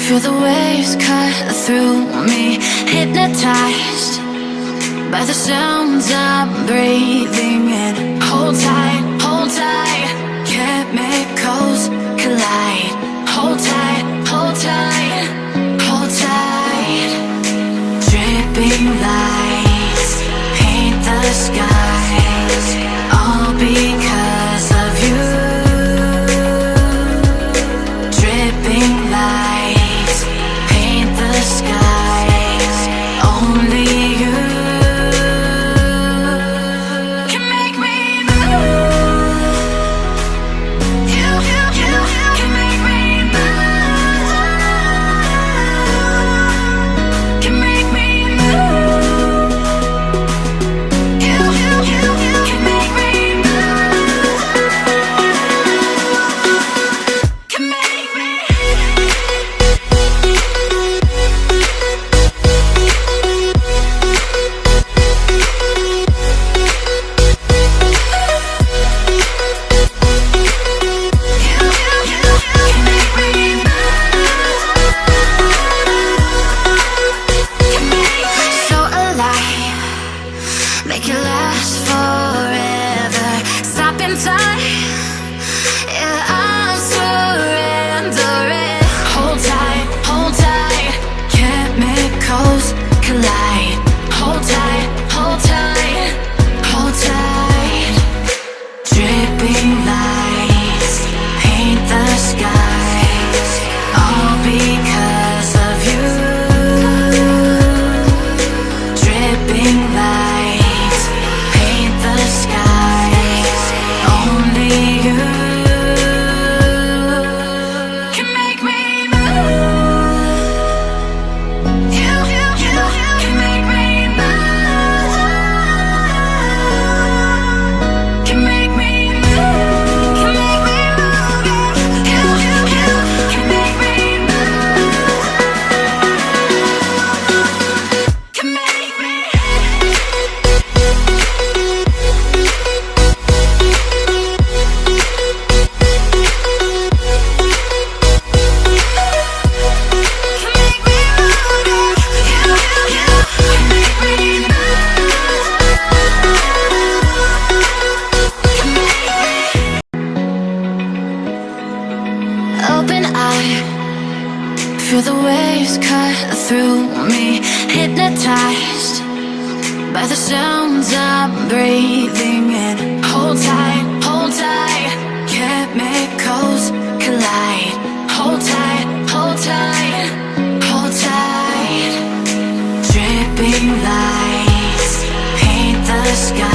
Feel the waves cut through me, hypnotized by the sounds I'm breathing in. Hold tight, chemicals collide. Hold tight, hold tight, hold tight. Dripping lights paint the skies, all because of you. Dripping lights paint the skies, only you can make me move. You can make me move. Can make me move. You can make me move. Can make me. So alive, make it last forever. Stop in time, yeah, I'm surrendering. Hold tight, chemicals collide. Hold tight, hold tight, hold tight. Dripping lights paint the skies, all because of you. Dripping lights paint the skies, only you can make me move. You can make me move. Can make me move. Can make me move. You can make me move. Can make me. Open eye, feel the waves cut through me, hypnotized by the sounds I'm breathing in. Hold tight, chemicals collide. Hold tight, hold tight. Dripping lights paint the sky.